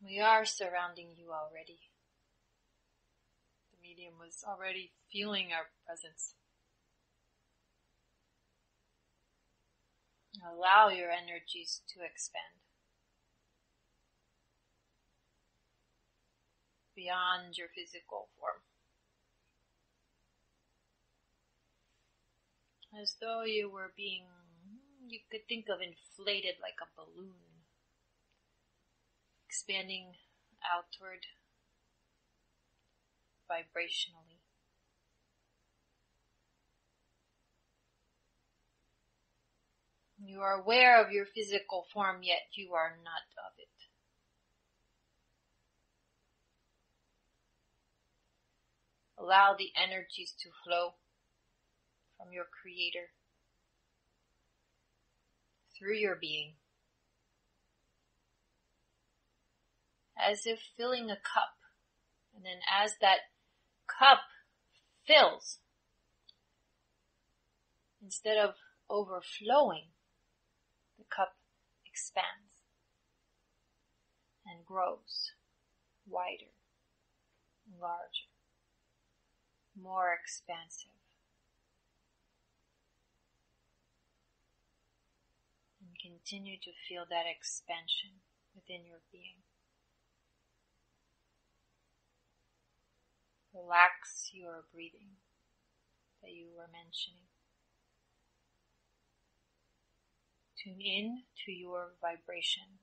We are surrounding you already. The medium was already feeling our presence. Allow your energies to expand beyond your physical form. As though you could think of inflated like a balloon, expanding outward vibrationally. You are aware of your physical form, yet you are not of it. Allow the energies to flow from your Creator through your being, as if filling a cup. And then as that cup fills, instead of overflowing, the cup expands and grows wider, larger, more expansive. And continue to feel that expansion within your being. Relax your breathing that you were mentioning. Tune in to your vibration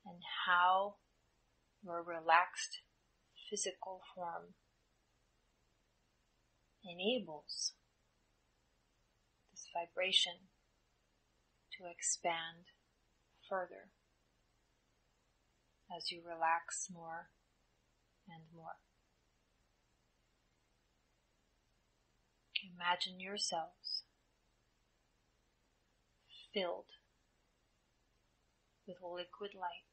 and how your relaxed physical form enables this vibration to expand further as you relax more and more. Imagine yourselves filled with liquid light,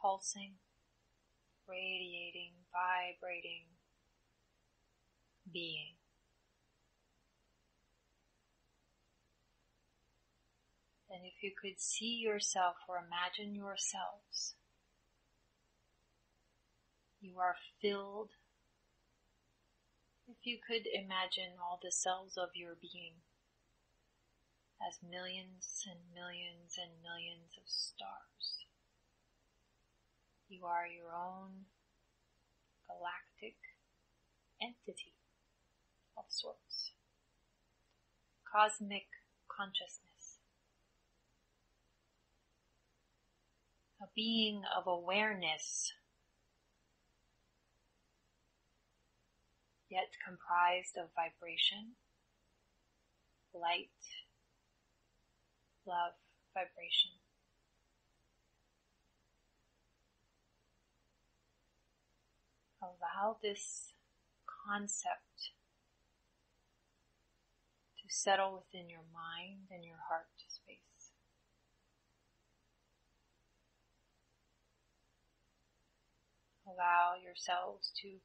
pulsing, radiating, vibrating, being. And if you could see yourself or imagine yourselves, you are filled. If you could imagine all the cells of your being as millions and millions and millions of stars. You are your own galactic entity of sorts. Cosmic consciousness. A being of awareness, yet comprised of vibration, light, love, vibration. Allow this concept to settle within your mind and your heart space. Allow yourselves to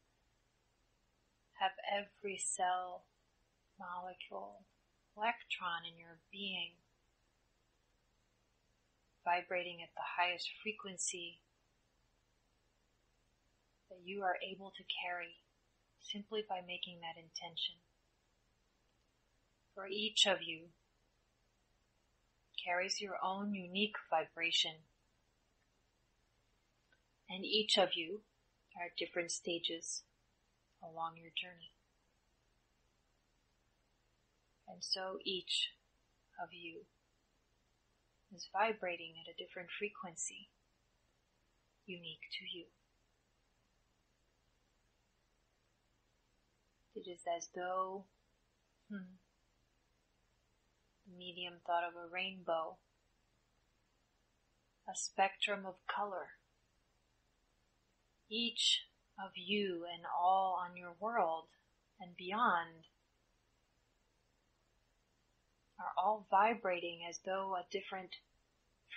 have every cell, molecule, electron in your being vibrating at the highest frequency that you are able to carry simply by making that intention. For each of you carries your own unique vibration, and each of you are at different stages along your journey. And so each of you is vibrating at a different frequency, unique to you. It is as though the medium thought of a rainbow, a spectrum of color. Each of you and all on your world and beyond are all vibrating as though a different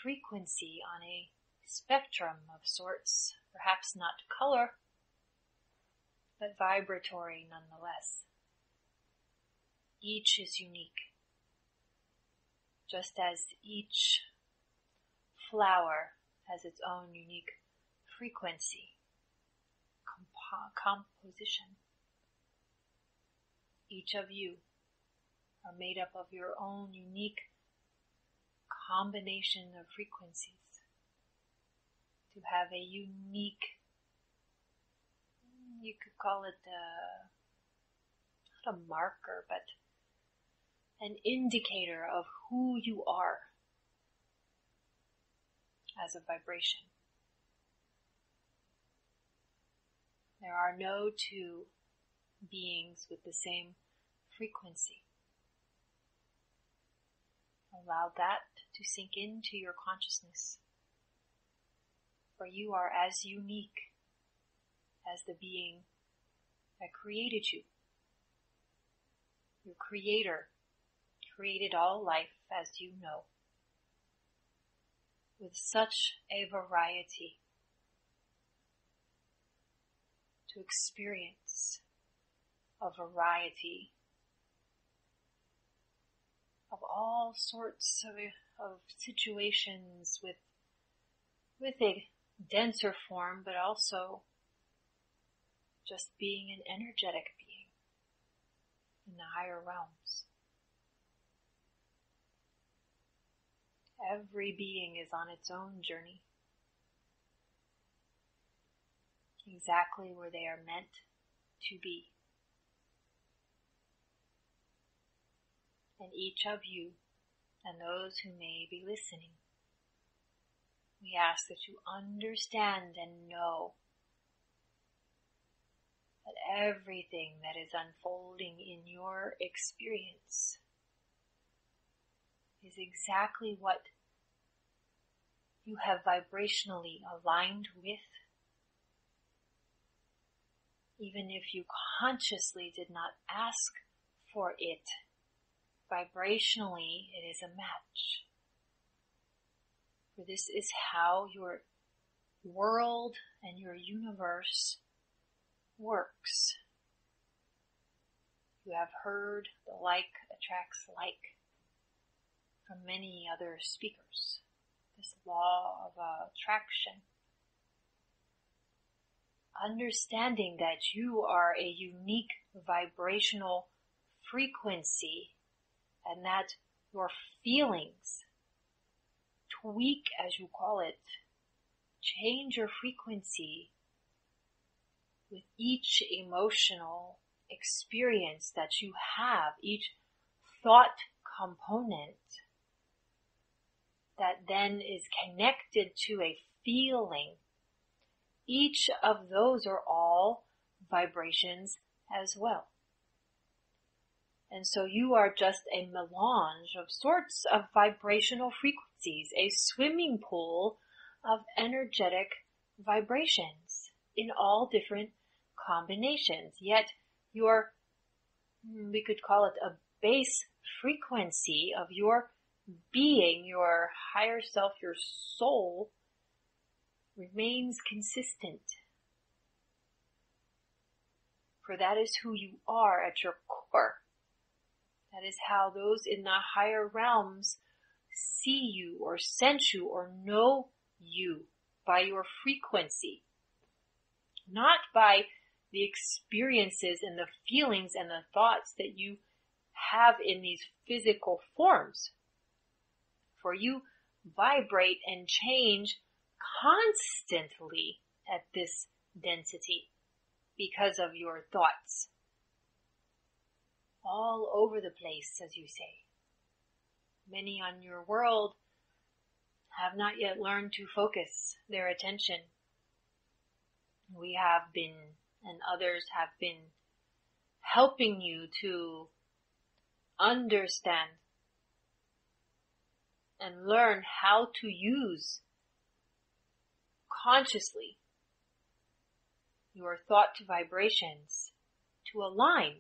frequency on a spectrum of sorts, perhaps not color, but vibratory nonetheless. Each is unique just as each flower has its own unique frequency, composition. Each of you are made up of your own unique combination of frequencies to have a unique, you could call it not a marker, but an indicator of who you are as a vibration. There are no two beings with the same frequency. Allow that to sink into your consciousness. For you are as unique as the being that created you. Your Creator created all life as you know, with such a variety to experience, a variety of all sorts of situations with a denser form, but also just being an energetic being in the higher realms. Every being is on its own journey, exactly where they are meant to be. And each of you and those who may be listening, we ask that you understand and know that everything that is unfolding in your experience is exactly what you have vibrationally aligned with, even if you consciously did not ask for it. Vibrationally, it is a match. For this is how your world and your universe works. You have heard the like attracts like from many other speakers. This law of attraction. Understanding that you are a unique vibrational frequency and that your feelings tweak, as you call it, change your frequency with each emotional experience that you have, each thought component that then is connected to a feeling. Each of those are all vibrations as well. And so you are just a melange of sorts of vibrational frequencies, a swimming pool of energetic vibrations in all different combinations. Yet we could call it a base frequency of your being, your higher self, your soul, remains consistent. For that is who you are at your core. That is how those in the higher realms see you or sense you or know you, by your frequency. Not by the experiences and the feelings and the thoughts that you have in these physical forms. For you vibrate and change constantly at this density because of your thoughts. All over the place, as you say. Many on your world have not yet learned to focus their attention. We have been, and others have been, helping you to understand and learn how to use consciously your thought vibrations to align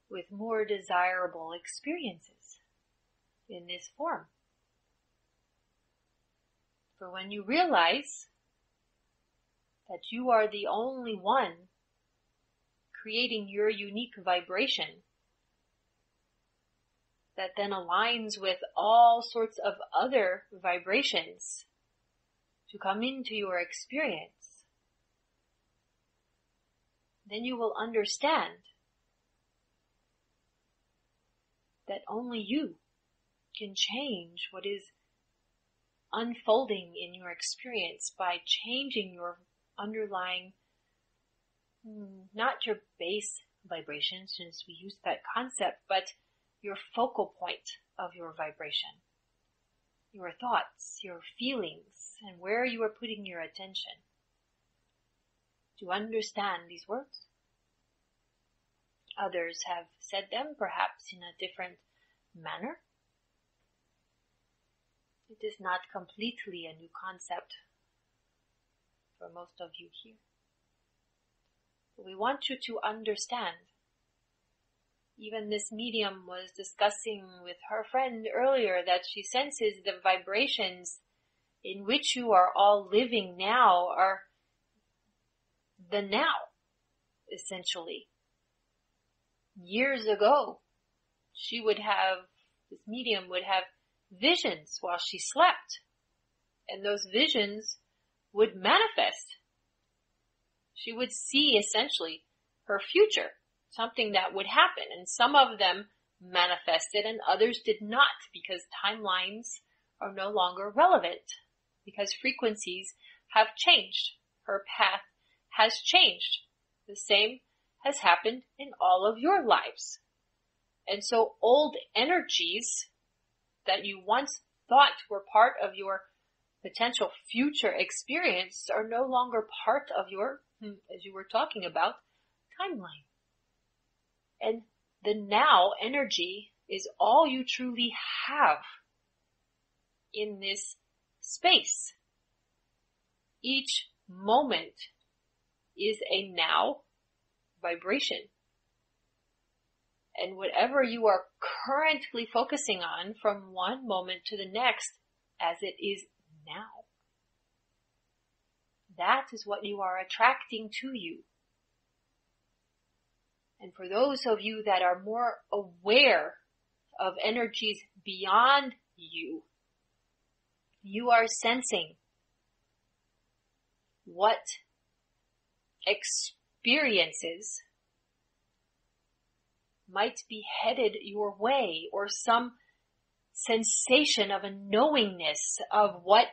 with more desirable experiences in this form. For when you realize that you are the only one creating your unique vibration, that then aligns with all sorts of other vibrations to come into your experience, then you will understand that only you can change what is unfolding in your experience by changing your underlying, not your base vibration, since we use that concept, but your focal point of your vibration, your thoughts, your feelings, and where you are putting your attention. Do you understand these words? Others have said them, perhaps in a different manner. It is not completely a new concept for most of you here. But we want you to understand. Even this medium was discussing with her friend earlier that she senses the vibrations in which you are all living now are the now, essentially. Years ago, this medium would have visions while she slept, and those visions would manifest. She would see essentially her future, something that would happen, and some of them manifested and others did not, because timelines are no longer relevant, because frequencies have changed. Her path has changed. The same has happened in all of your lives. And so old energies that you once thought were part of your potential future experience are no longer part of your, as you were talking about, timeline. And the now energy is all you truly have in this space. Each moment is a now vibration. And whatever you are currently focusing on from one moment to the next, as it is now, that is what you are attracting to you. And for those of you that are more aware of energies beyond you, you are sensing what experiences might be headed your way, or some sensation of a knowingness of what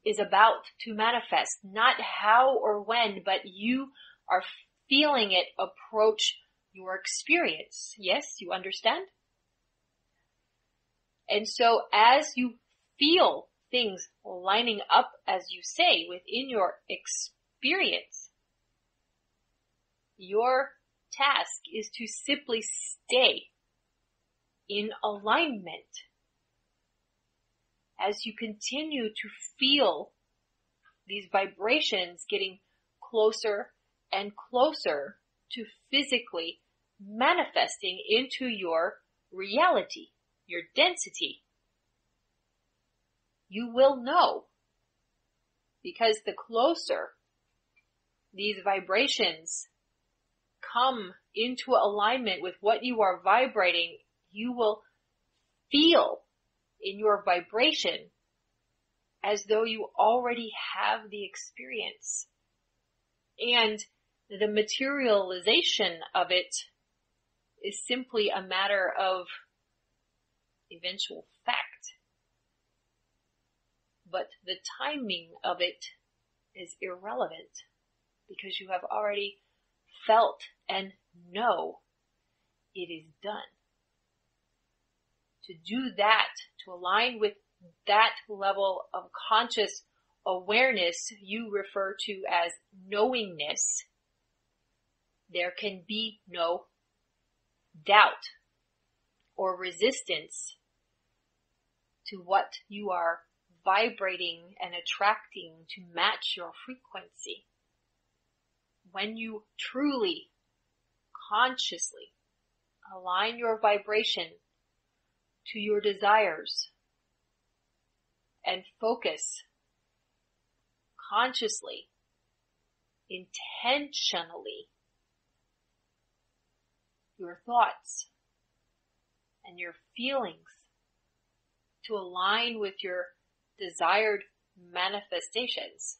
is about to manifest. Not how or when, but you are feeling it approach your experience. Yes, you understand? And so as you feel things lining up, as you say, within your experience, your task is to simply stay in alignment as you continue to feel these vibrations getting closer and closer to physically manifesting into your reality, your density. You will know, because the closer these vibrations come into alignment with what you are vibrating, you will feel in your vibration as though you already have the experience. And the materialization of it is simply a matter of eventual fact. But the timing of it is irrelevant, because you have already felt and know it is done. To do that, to align with that level of conscious awareness you refer to as knowingness, there can be no doubt or resistance to what you are vibrating and attracting to match your frequency. When you truly, consciously align your vibration to your desires and focus consciously, intentionally, your thoughts and your feelings to align with your desired manifestations,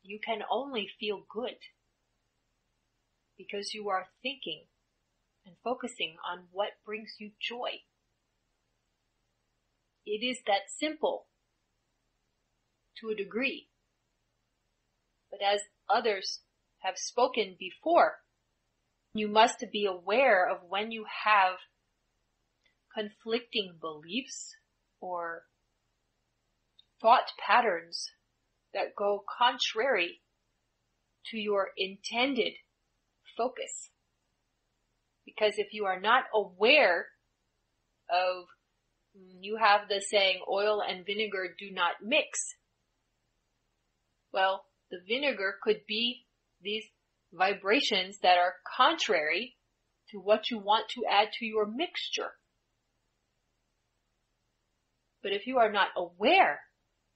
you can only feel good because you are thinking and focusing on what brings you joy. It is that simple to a degree. But as others have spoken before, you must be aware of when you have conflicting beliefs or thought patterns that go contrary to your intended focus. Because if you are not aware of, you have the saying, oil and vinegar do not mix. Well, the vinegar could be these vibrations that are contrary to what you want to add to your mixture. But if you are not aware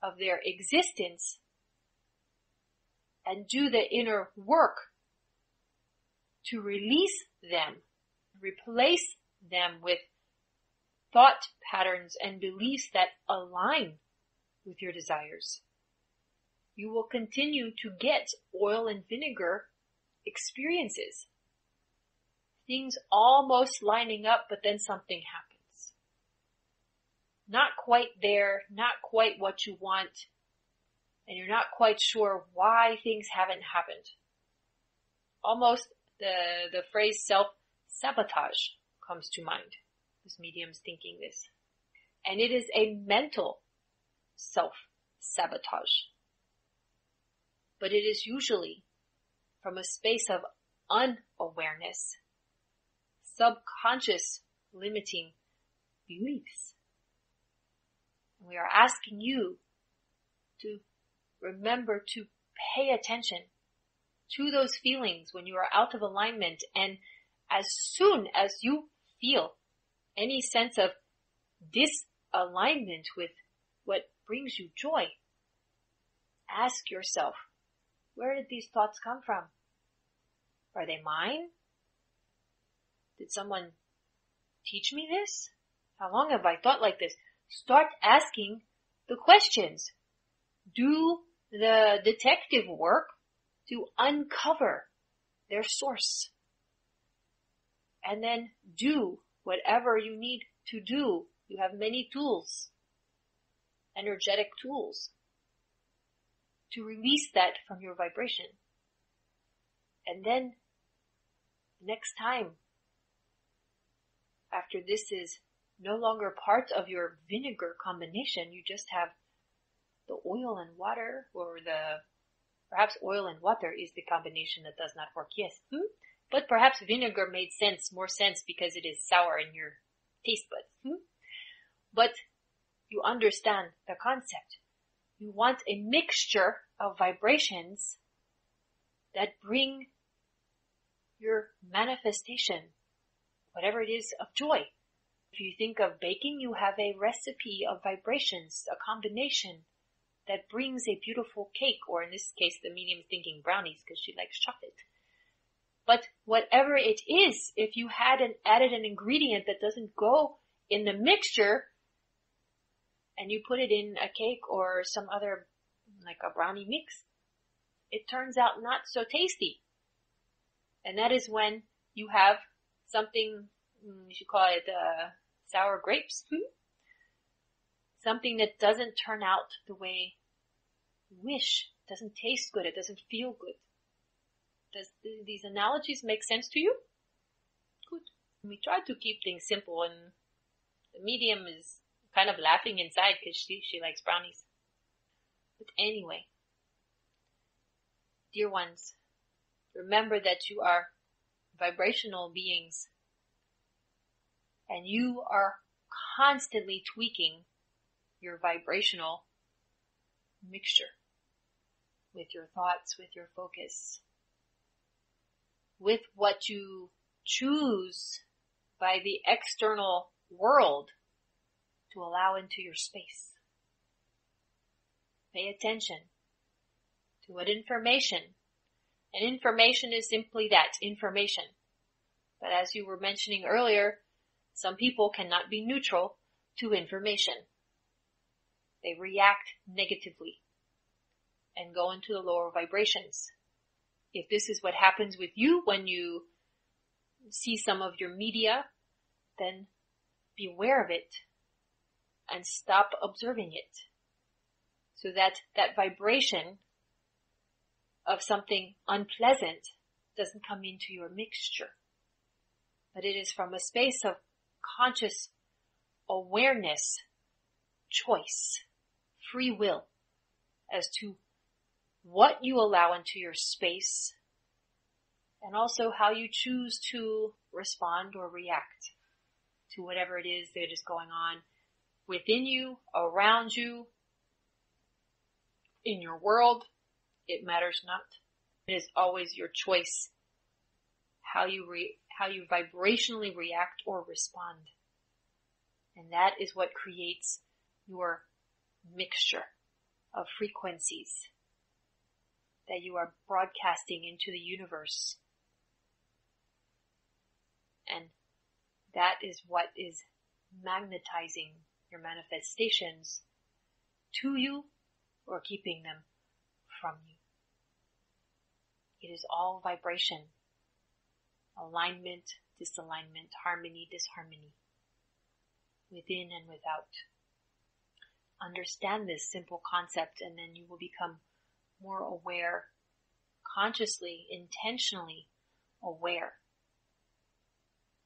of their existence and do the inner work to release them, replace them with thought patterns and beliefs that align with your desires, you will continue to get oil and vinegar experiences. Things almost lining up, but then something happens. Not quite there, not quite what you want, and you're not quite sure why things haven't happened. Almost the phrase self-sabotage comes to mind. This medium's thinking this. And it is a mental self-sabotage. But it is usually from a space of unawareness, subconscious limiting beliefs. We are asking you to remember to pay attention to those feelings when you are out of alignment, and as soon as you feel any sense of disalignment with what brings you joy, ask yourself, where did these thoughts come from? Are they mine? Did someone teach me this? How long have I thought like this? Start asking the questions. Do the detective work to uncover their source. And then do whatever you need to do. You have many tools, energetic tools, to release that from your vibration. And then next time, after this is no longer part of your vinegar combination, you just have the oil and water, or perhaps oil and water is the combination that does not work, yes. But perhaps vinegar made more sense because it is sour in your taste buds. But you understand the concept. You want a mixture of vibrations that bring your manifestation, whatever it is, of joy. If you think of baking, you have a recipe of vibrations, a combination that brings a beautiful cake, or in this case, the medium's thinking brownies because she likes chocolate. But whatever it is, if you had added an ingredient that doesn't go in the mixture, and you put it in a cake or some other, like a brownie mix, it turns out not so tasty. And that is when you have something, you should call it sour grapes, something that doesn't turn out the way you wish. It doesn't taste good. It doesn't feel good. Does these analogies make sense to you? Good. We try to keep things simple, and the medium is kind of laughing inside because she likes brownies. But anyway, dear ones, remember that you are vibrational beings, and you are constantly tweaking your vibrational mixture with your thoughts, with your focus, with what you choose by the external world to allow into your space. Pay attention to what information, and information is simply that, information. But as you were mentioning earlier, Some people cannot be neutral to information. They react negatively and go into the lower vibrations. If this is what happens with you when you see some of your media, then be aware of it and stop observing it. So that that vibration of something unpleasant doesn't come into your mixture. But it is from a space of conscious awareness, choice, free will as to what you allow into your space and also how you choose to respond or react to whatever it is that is going on within you, around you, in your world. It matters not. It is always your choice how you vibrationally react or respond. And that is what creates your mixture of frequencies that you are broadcasting into the universe. And that is what is magnetizing your manifestations to you or keeping them from you. It is all vibration, alignment, disalignment, harmony, disharmony, within and without. Understand this simple concept and then you will become more aware, consciously, intentionally aware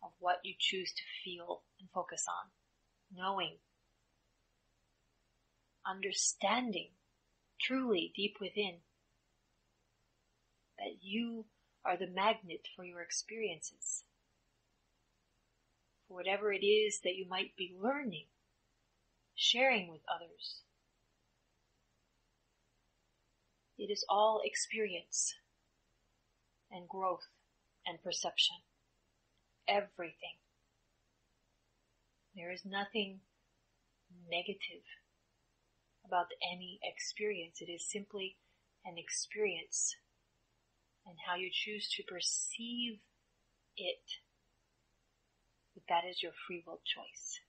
of what you choose to feel and focus on. Knowing, understanding, truly deep within, that you are the magnet for your experiences. For whatever it is that you might be learning, sharing with others. It is all experience and growth and perception. Everything. There is nothing negative about any experience. It is simply an experience and how you choose to perceive it. But that is your free will choice.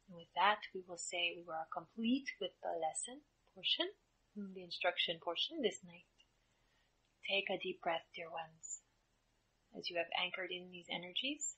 And with that, we will say we are complete with the lesson portion, the instruction portion this night. Take a deep breath, dear ones, as you have anchored in these energies.